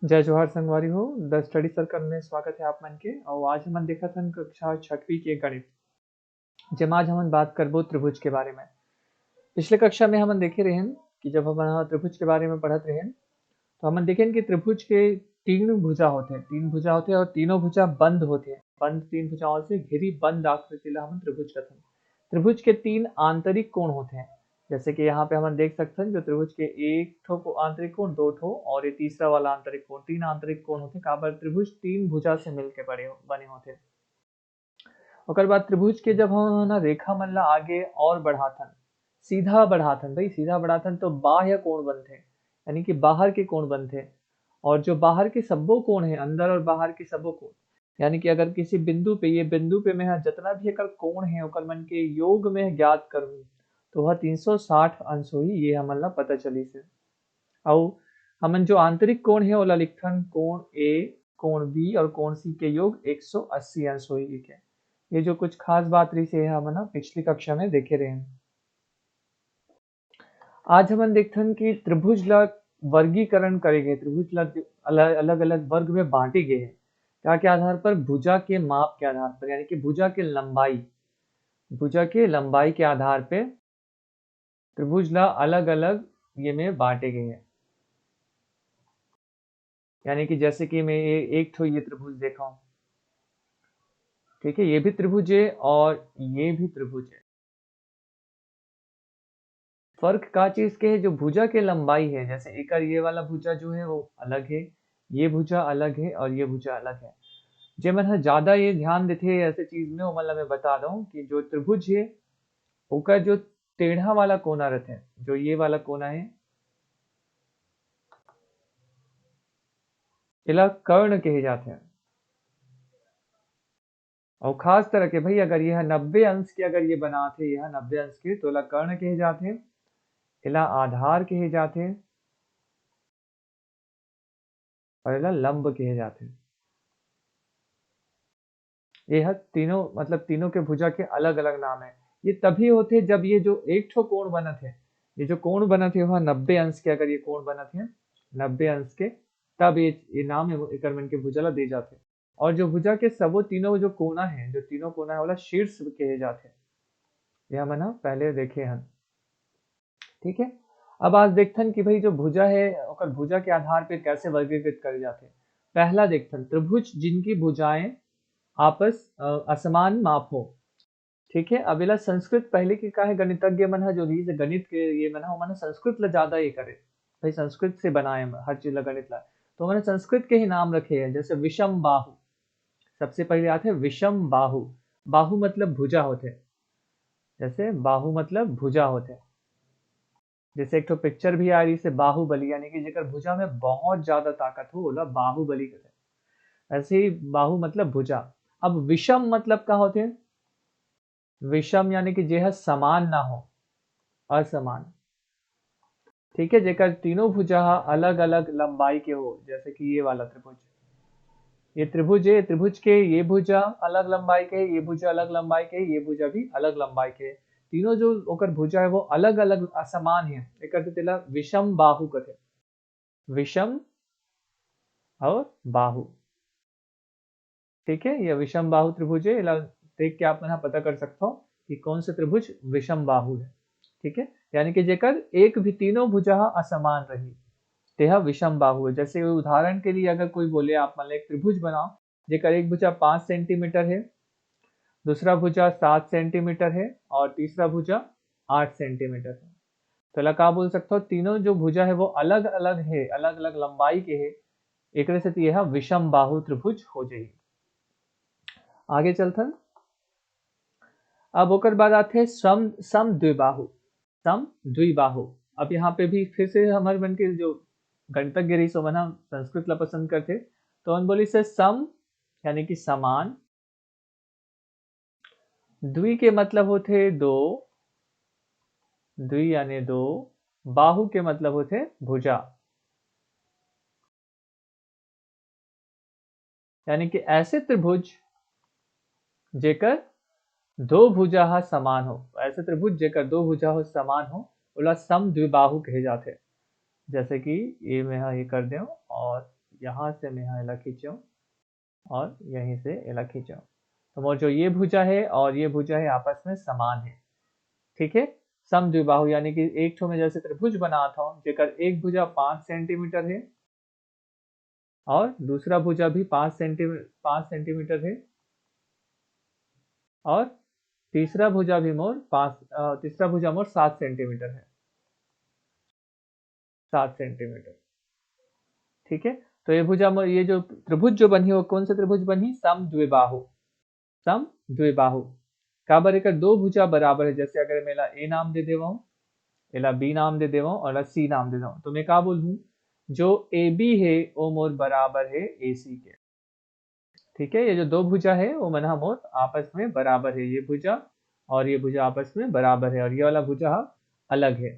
जय जोहार संगवारी हो। द स्टडी सर्कल में स्वागत है आप मन के। और आज हमन देखा था कक्षा छठवीं के गणित, जेमा आज हमन बात करबो त्रिभुज के बारे में। पिछले कक्षा में हमन देखे रहें कि जब हम त्रिभुज के बारे में पढ़त रहें तो हमन देखें कि त्रिभुज के तीन भुजा होते हैं और तीनों भुजा बंद होते हैं। बंद तीन भुजाओं से घिरी बंद आकृति ला हमन त्रिभुज कहते हैं। त्रिभुज के तीन आंतरिक कोण होते हैं, जैसे कि यहाँ पे हम देख सकते हैं जो त्रिभुज के एक ठो को आंतरिक कोण, दो ठो और ये तीसरा वाला आंतरिक कोण, तीन आंतरिक कोण होते हैं। काबर त्रिभुज तीन भुजा से मिलके बने होते हैं। ओकर बाद त्रिभुज के जब हम ना रेखा मन ला आगे और बढ़ाथन, सीधा बढ़ाथन, भाई सीधा बढ़ाथन तो बाह्य कोण बनते, यानी कि बाहर के कोण बनते। और जो बाहर के सब्बो कोण है, अंदर और बाहर के सब्बो कोण, यानी कि अगर किसी बिंदु पे, ये बिंदु पे मैं जितना भी एकर कोण है ओकर मन के योग में ज्ञात करूं तो वह 360 अंश होही, ये हमन ला पता चली से। और हमन जो आंतरिक कोण है ओला लिखथन कोण ए, कोण बी और कोण सी के योग 180 अंश होही के। ये जो कुछ खास बात रही से हमन पिछली कक्षा में देखे रहे हैं। आज हमन देखथन कि त्रिभुज ला वर्गीकरण करे गए, त्रिभुज ला अलग अलग वर्ग में बांटे गए हैं। क्या के आधार पर? भुजा के माप के आधार पर, यानी कि भुजा के लंबाई, भुजा के लंबाई के आधार पे त्रिभुज ला अलग अलग ये में बांटे गए हैं। यानी कि जैसे कि मैं एक ठो ये त्रिभुज देखा हूं, ठीक है, ये भी त्रिभुज है और ये भी त्रिभुज है। फर्क का चीज के है? जो भुजा के लंबाई है, जैसे एक ये वाला भुजा जो है वो अलग है, ये भुजा अलग है और ये भुजा अलग है। जे मन ज्यादा ये ध्यान देते ऐसे चीज में, वो मतलब मैं बता दूं कि जो त्रिभुज है ओकर जो टेढ़ा वाला कोना रहते हैं, जो ये वाला कोना है, इला कर्ण कहे जाते हैं। और खास तरह के भाई अगर यह 90 अंश के अगर ये बनाते, यह 90 अंश के, तो इला कर्ण कहे जाते हैं, इला आधार कहे जाते हैं और इला लंब कहे जाते हैं। यह तीनों मतलब तीनों के भुजा के अलग अलग नाम है। ये तभी होते जब ये जो एक ठो कोण बना थे, ये जो कोण बना थे वह 90 अंश के, अगर ये कोण बना थे 90 अंश के, तब ये नाम है एकर मन के भुजा ला दे जाते। और जो भुजा के सबो तीनों जो कोना है, जो तीनों कोना है वाला शीर्ष कहे जाते। ये हमन पहले देखे हैं, ठीक है। अब आज देखथन कि भाई जो भुजा है ओकर भुजा के आधार पे कैसे वर्गीकृत करे जाते। पहला देखथन त्रिभुज जिनकी भुजाएं आपस असमान माप हो, ठीक है। अब इला संस्कृत पहले के का है, गणितज्ञ मन जो रीज गणित के ये मन संस्कृत ला ज्यादा ये करे, भाई संस्कृत से बनाए हर चीज ला गणित ला, तो मैंने संस्कृत के ही नाम रखे हैं। जैसे विषम बाहु, सबसे पहले आते हैं विषम बाहु। बाहु मतलब भुजा होते, जैसे बाहु मतलब भुजा होते। जैसे एक तो पिक्चर भी आ रही से बाहुबली, यानी कि जेकर भुजा में बहुत ज्यादा ताकत हो बोला बाहुबली कहते। ऐसे ही बाहु मतलब भुजा। अब विषम मतलब का होते हैं? विषम यानी कि जेह समान ना हो, असमान, ठीक है। जेकर तीनों भुजा अलग अलग लंबाई के हो, जैसे कि ये वाला त्रिभुज, ये त्रिभुज है, त्रिभुज के ये भुजा अलग लंबाई के, ये भुजा अलग लंबाई के, ये भुजा भी अलग लंबाई के, तीनों जो ओकर भुजा है वो अलग अलग असमान है, एक तेला विषम बाहु कहते। विषम और बाहु, ठीक है। यह विषम बाहु त्रिभुज है। इला देख के आप यहाँ पता कर सकते हो कि कौन से त्रिभुज विषम बाहु है, ठीक है। यानी कि जेकर एक भी तीनों भुजा असमान रही, तेह विषम बाहु है। जैसे उदाहरण के लिए अगर कोई बोले आप मान एक त्रिभुज बनाओ जेकर एक भुजा 5 सेंटीमीटर है, दूसरा भुजा 7 सेंटीमीटर है और तीसरा भुजा 8 सेंटीमीटर है, तो ला का बोल सकते हो तीनों जो भुजा है वो अलग अलग है, अलग अलग लंबाई के है, एक से यह विषम बाहु त्रिभुज हो जाएगी। आगे चलते अब ओकर बाद आते हैं सम द्विबाहु। सम द्विबाहु, अब यहाँ पे भी फिर से हमारे मन के जो गणितज्ञ रही सो मना संस्कृत ला पसंद करते, तो हम बोली से सम यानी कि समान, द्वि के मतलब होते दो, द्वि यानी दो, बाहु के मतलब होते भुजा, यानी कि ऐसे त्रिभुज जेकर दो भुजा समान हो, ऐसे त्रिभुज जेकर दो भुजा हो समान हो बोला सम द्विबाहु कहे जाते। जैसे कि ये मैं ये कर दे और यहाँ से मैं यहाँ एला खींचूं और यहीं से एला खींचूं, तो मोर जो ये भुजा है और ये भुजा है आपस में समान है। ठीक है, समद्विबाहु यानी कि एक ठो में जैसे त्रिभुज बनाता हूँ जेकर एक भुजा 5 सेंटीमीटर है और दूसरा भुजा भी 5 सेंटीमीटर है और तीसरा भुजा भी मोर तीसरा भुजा मोर 7 सेंटीमीटर है, 7 सेंटीमीटर। ठीक है, तो ये भुजा मोर ये जो त्रिभुज जो बनी वो कौन सा त्रिभुज बनी? समद्विबाहु। समद्विबाहु का बरेकर दो भुजा बराबर है, जैसे अगर मैं एला ए नाम दे देवा हूँ, एला बी नाम दे देवा हूँ और एला सी नाम दे देवा हूँ, तो मैं का बोलूँ जो ए बी है वो मोर बराबर है ए सी के। ठीक है, ये जो दो भुजा है वो मन मोर आपस में बराबर है, ये भुजा और ये भुजा आपस में बराबर है और ये वाला भुजा अलग है।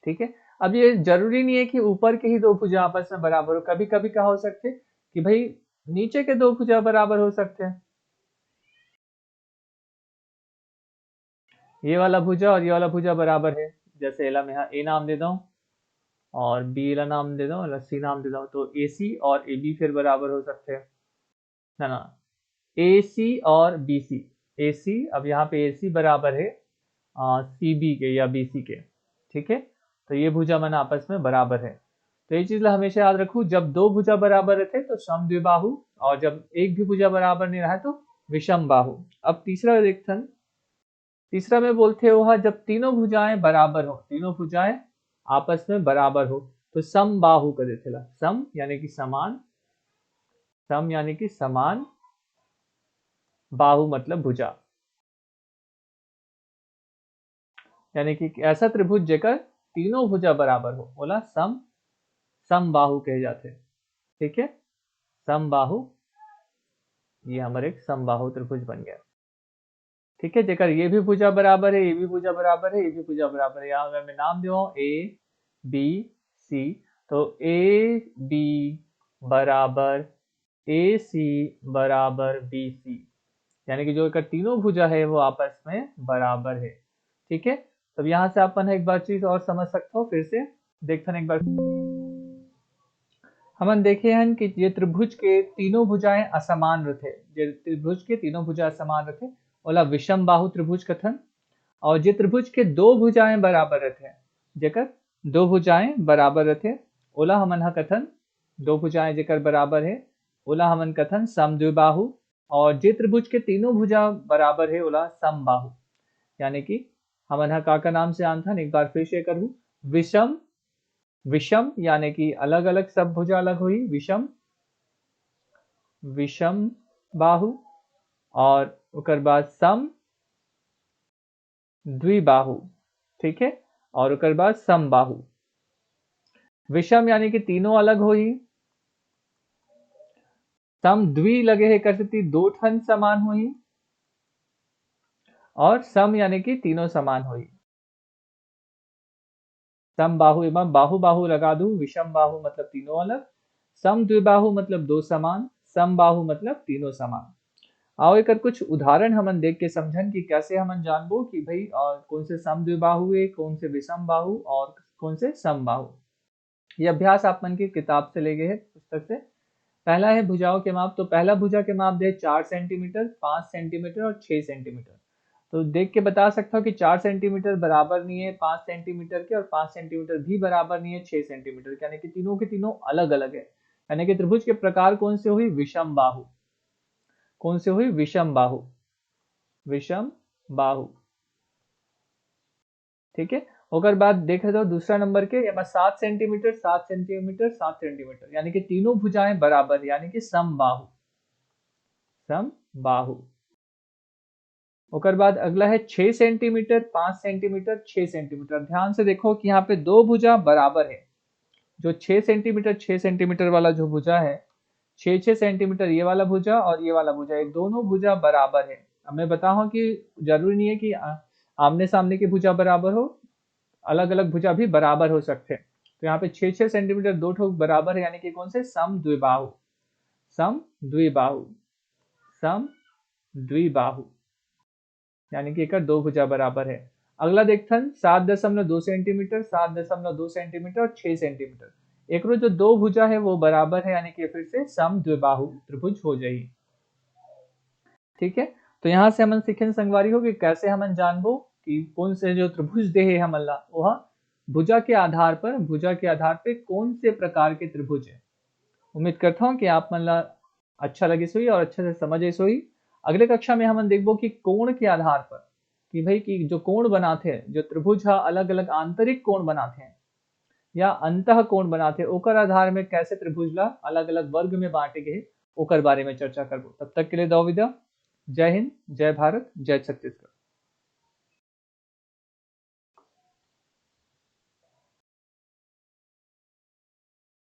ठीक है, अब ये जरूरी नहीं है कि ऊपर के ही दो भुजा आपस में बराबर हो, कभी कभी क्या हो सकते कि भाई नीचे के दो भुजा बराबर हो सकते हैं, ये वाला भुजा और ये वाला भुजा बराबर है, जैसे एला मैं यहाँ ए नाम देता हूँ और बी ला नाम देता हूँ और सी नाम देता हूँ, तो ए सी और ए बी फिर बराबर हो सकते हैं, है ना? ए सी और बी सी, ए सी अब यहाँ पे ए सी बराबर है सी बी के या बी सी के। ठीक है, तो ये भुजा मन आपस में बराबर है, तो ये चीज हमेशा याद रखू, जब दो भुजा बराबर रहते तो समद्विबाहु और जब एक भी भुजा बराबर नहीं रहा तो विषम बाहु। अब तीसरा देखते, तीसरा में बोलते हो जब तीनों भुजाएं बराबर हो, तीनों भुजाएं आपस में बराबर हो तो समबाहु कर देते ला। सम यानी कि समान, सम यानी कि समान, बाहु मतलब भुजा, यानी कि ऐसा त्रिभुज जेकर तीनों भुजा बराबर हो बोला समबाहु कहे जाते। ठीक है, समबाहु, ये हमारे एक समबाहु त्रिभुज बन गया। ठीक है, जेकर ये भी भुजा बराबर है, ये भी भुजा बराबर है, ये भी भुजा बराबर है, यहाँ अगर मैं नाम दे ए बी सी, तो ए बी बराबर ए सी बराबर बी सी, यानी कि जो एक तीनों भुजा है वो आपस में बराबर है। ठीक है, तब यहाँ से अपन एक बार चीज और समझ सकते हो, फिर से देखते हैं एक बार। हमन देखे हैं कि ये त्रिभुज के तीनों भुजाएं असमान रथे, ये त्रिभुज के तीनों भुजा असमान रथे ओला विषम बाहु त्रिभुज कथन, और जे त्रिभुज के दो भुजाएं बराबर रथे, जेकर दो भुजाएं बराबर रथे ओला हमन हा कथन, दो भुजाएं जेकर बराबर है ओला हमन कथन समद्विबाहु, और जे त्रिभुज के तीनों भुजा बराबर है ओला समबाहु, यानी कि हमन हा का नाम से आन था, एक बार फिर से करूँ, विषम, विषम यानी कि अलग अलग सब भुजा अलग हुई, विषम, विषम बाहु, और उकर बाद सम द्विबाहु। ठीक है, और उकर बाद समबाहु। विषम यानी कि तीनों अलग हुई, सम द्वि लगे है कर सकती दो ठन समान हुई, और सम यानी कि तीनों समान हुई। सम बाहु एवं बाहु बाहु लगा दू, विषम बाहु मतलब तीनों अलग, सम द्विबाहु मतलब दो समान, सम बाहु मतलब तीनों समान। आओ एक कुछ उदाहरण हमन देख के समझन कि कैसे हमन जानबो कि भाई कौन से सम द्विबाहु है, कौन से विषम बाहु और कौन से समबाहु। ये अभ्यास आप मन की किताब से ले गए हैं, पुस्तक से। पहला है भुजाओं के माप, तो पहला भुजा के माप दे 4 सेंटीमीटर, 5 सेंटीमीटर और 6 सेंटीमीटर। तो देख के बता सकता हूँ कि 4 सेंटीमीटर बराबर नहीं है 5 सेंटीमीटर के, और 5 सेंटीमीटर भी बराबर नहीं है 6 सेंटीमीटर के, यानी कि तीनों के तीनों अलग अलग है, यानी कि त्रिभुज के प्रकार कौन से हुई? विषम बाहु। कौन से हुई? विषम बाहु, विषम बाहु। ठीक है, ओकर बाद देखे तो दूसरा नंबर के 7 सेंटीमीटर, 7 सेंटीमीटर, 7 सेंटीमीटर, यानी कि तीनों भुजाएं बराबर, यानी कि समबाहु, समबाहु। ओकर बाद अगला है 6 सेंटीमीटर, 5 सेंटीमीटर, 6 सेंटीमीटर। ध्यान से देखो कि यहाँ पे दो भुजा बराबर है, जो 6 सेंटीमीटर 6 सेंटीमीटर वाला जो भुजा है, 6 सेंटीमीटर ये वाला भुजा और ये वाला भुजा, ये दोनों भुजा बराबर है। अब मैं बताऊं कि जरूरी नहीं है कि आमने सामने की भुजा बराबर हो, अलग अलग भुजा भी बराबर हो सकते हैं। तो यहाँ पे 6 सेंटीमीटर दो ठोक बराबर है, यानी कि कौन से? सम द्विबाहु, सम द्विबाहु, सम द्विबाहु, यानी कि एक दो भुजा बराबर है। अगला देखते हैं 7.2 सेंटीमीटर, 7.2 सेंटीमीटर और 6 सेंटीमीटर। एकरो जो दो भुजा है वो बराबर है, यानी कि फिर से सम द्विबाहु त्रिभुज हो जाई। ठीक है, तो यहाँ से हमन सीखे संगवारी हो कि कैसे हमन जानबो कि कौन से जो त्रिभुज दे है हमन ला वह भुजा के आधार पे कौन से प्रकार के त्रिभुज है। उम्मीद करता हूँ कि आप मन ला अच्छा लगे सोई और अच्छे से समझे सोई। अगले कक्षा में हमन देखबो कि कोण के आधार पर कि भाई कि जो कोण बनाथे, जो त्रिभुज हा अलग अलग आंतरिक कोण बनाथे या अंतः कोण बनाथे, ओकर आधार में कैसे त्रिभुज ला अलग अलग वर्ग में बांटे गए ओकर बारे में चर्चा करबो। तब तक के लिए दो विदा। जय हिंद, जय भारत, जय छत्तीसगढ़।